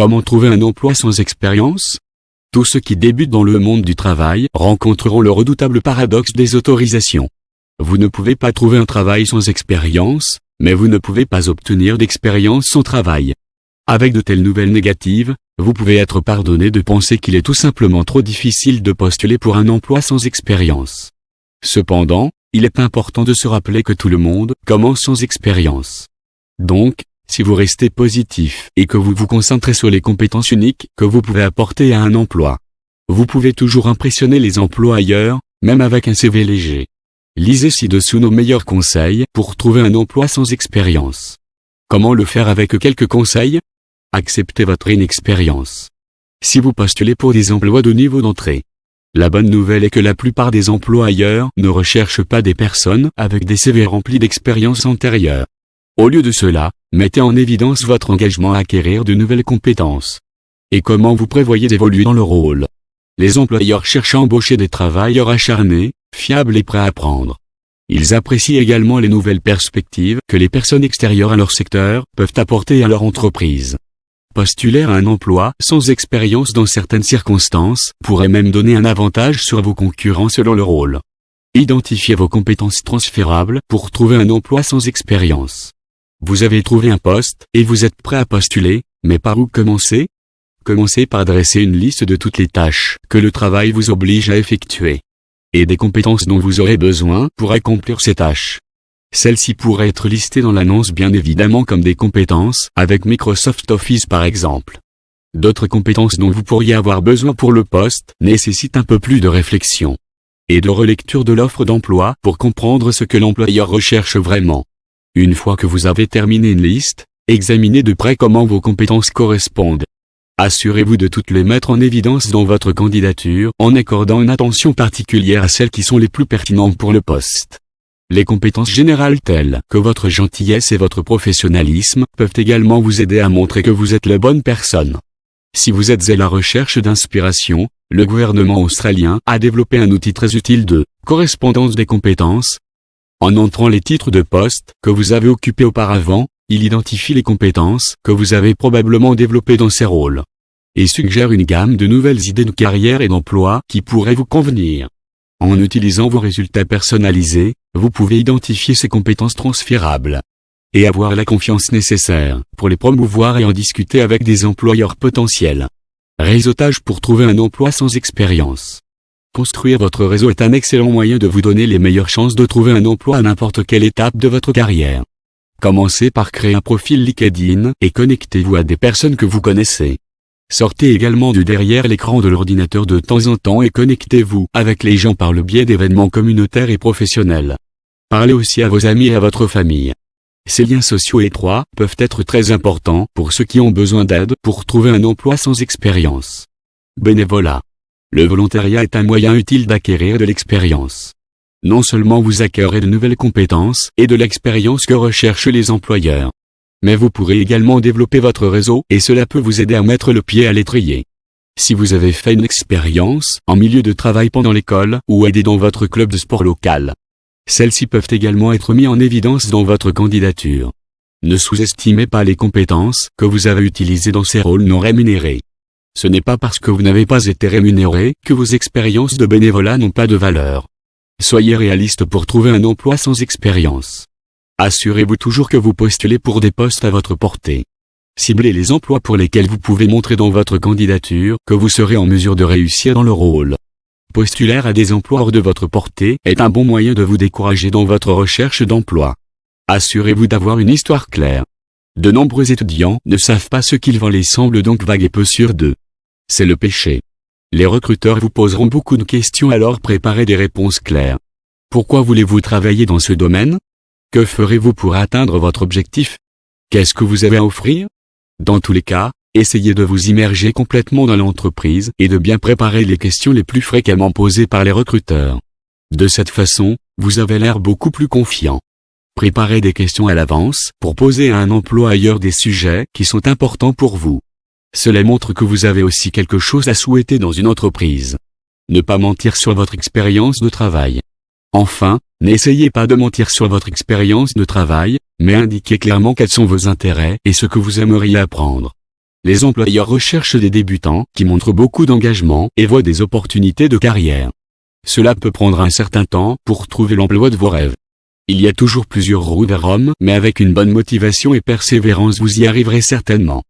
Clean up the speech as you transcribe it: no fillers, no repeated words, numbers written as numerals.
Comment trouver un emploi sans expérience? Tous ceux qui débutent dans le monde du travail rencontreront le redoutable paradoxe des autorisations. Vous ne pouvez pas trouver un travail sans expérience, mais vous ne pouvez pas obtenir d'expérience sans travail. Avec de telles nouvelles négatives, vous pouvez être pardonné de penser qu'il est tout simplement trop difficile de postuler pour un emploi sans expérience. Cependant, il est important de se rappeler que tout le monde commence sans expérience. Donc, si vous restez positif et que vous vous concentrez sur les compétences uniques que vous pouvez apporter à un emploi, vous pouvez toujours impressionner les employeurs, même avec un CV léger. Lisez ci-dessous nos meilleurs conseils pour trouver un emploi sans expérience. Comment le faire avec quelques conseils? Acceptez votre inexpérience. Si vous postulez pour des emplois de niveau d'entrée, la bonne nouvelle est que la plupart des employeurs ne recherchent pas des personnes avec des CV remplis d'expériences antérieures. Au lieu de cela, mettez en évidence votre engagement à acquérir de nouvelles compétences. Et comment vous prévoyez évoluer dans le rôle. Les employeurs cherchent à embaucher des travailleurs acharnés, fiables et prêts à apprendre. Ils apprécient également les nouvelles perspectives que les personnes extérieures à leur secteur peuvent apporter à leur entreprise. Postuler à un emploi sans expérience dans certaines circonstances pourrait même donner un avantage sur vos concurrents selon le rôle. Identifiez vos compétences transférables pour trouver un emploi sans expérience. Vous avez trouvé un poste et vous êtes prêt à postuler, mais par où commencer? Commencez par dresser une liste de toutes les tâches que le travail vous oblige à effectuer et des compétences dont vous aurez besoin pour accomplir ces tâches. Celles-ci pourraient être listées dans l'annonce bien évidemment comme des compétences avec Microsoft Office par exemple. D'autres compétences dont vous pourriez avoir besoin pour le poste nécessitent un peu plus de réflexion et de relecture de l'offre d'emploi pour comprendre ce que l'employeur recherche vraiment. Une fois que vous avez terminé une liste, examinez de près comment vos compétences correspondent. Assurez-vous de toutes les mettre en évidence dans votre candidature en accordant une attention particulière à celles qui sont les plus pertinentes pour le poste. Les compétences générales telles que votre gentillesse et votre professionnalisme peuvent également vous aider à montrer que vous êtes la bonne personne. Si vous êtes à la recherche d'inspiration, le gouvernement australien a développé un outil très utile de correspondance des compétences. En entrant les titres de poste que vous avez occupés auparavant, il identifie les compétences que vous avez probablement développées dans ces rôles et suggère une gamme de nouvelles idées de carrière et d'emploi qui pourraient vous convenir. En utilisant vos résultats personnalisés, vous pouvez identifier ces compétences transférables et avoir la confiance nécessaire pour les promouvoir et en discuter avec des employeurs potentiels. Réseautage pour trouver un emploi sans expérience. Construire votre réseau est un excellent moyen de vous donner les meilleures chances de trouver un emploi à n'importe quelle étape de votre carrière. Commencez par créer un profil LinkedIn et connectez-vous à des personnes que vous connaissez. Sortez également du derrière l'écran de l'ordinateur de temps en temps et connectez-vous avec les gens par le biais d'événements communautaires et professionnels. Parlez aussi à vos amis et à votre famille. Ces liens sociaux étroits peuvent être très importants pour ceux qui ont besoin d'aide pour trouver un emploi sans expérience. Bénévolat. Le volontariat est un moyen utile d'acquérir de l'expérience. Non seulement vous acquérez de nouvelles compétences et de l'expérience que recherchent les employeurs, mais vous pourrez également développer votre réseau et cela peut vous aider à mettre le pied à l'étrier. Si vous avez fait une expérience en milieu de travail pendant l'école ou aidé dans votre club de sport local, celles-ci peuvent également être mises en évidence dans votre candidature. Ne sous-estimez pas les compétences que vous avez utilisées dans ces rôles non rémunérés. Ce n'est pas parce que vous n'avez pas été rémunéré que vos expériences de bénévolat n'ont pas de valeur. Soyez réaliste pour trouver un emploi sans expérience. Assurez-vous toujours que vous postulez pour des postes à votre portée. Ciblez les emplois pour lesquels vous pouvez montrer dans votre candidature que vous serez en mesure de réussir dans le rôle. Postuler à des emplois hors de votre portée est un bon moyen de vous décourager dans votre recherche d'emploi. Assurez-vous d'avoir une histoire claire. De nombreux étudiants ne savent pas ce qu'ils veulent et semblent donc vagues et peu sûrs d'eux. C'est le péché. Les recruteurs vous poseront beaucoup de questions alors préparez des réponses claires. Pourquoi voulez-vous travailler dans ce domaine? Que ferez-vous pour atteindre votre objectif? Qu'est-ce que vous avez à offrir? Dans tous les cas, essayez de vous immerger complètement dans l'entreprise et de bien préparer les questions les plus fréquemment posées par les recruteurs. De cette façon, vous avez l'air beaucoup plus confiant. Préparez des questions à l'avance pour poser à un employeur des sujets qui sont importants pour vous. Cela montre que vous avez aussi quelque chose à souhaiter dans une entreprise. Ne pas mentir sur votre expérience de travail. Enfin, n'essayez pas de mentir sur votre expérience de travail, mais indiquez clairement quels sont vos intérêts et ce que vous aimeriez apprendre. Les employeurs recherchent des débutants qui montrent beaucoup d'engagement et voient des opportunités de carrière. Cela peut prendre un certain temps pour trouver l'emploi de vos rêves. Il y a toujours plusieurs routes vers Rome, mais avec une bonne motivation et persévérance vous y arriverez certainement.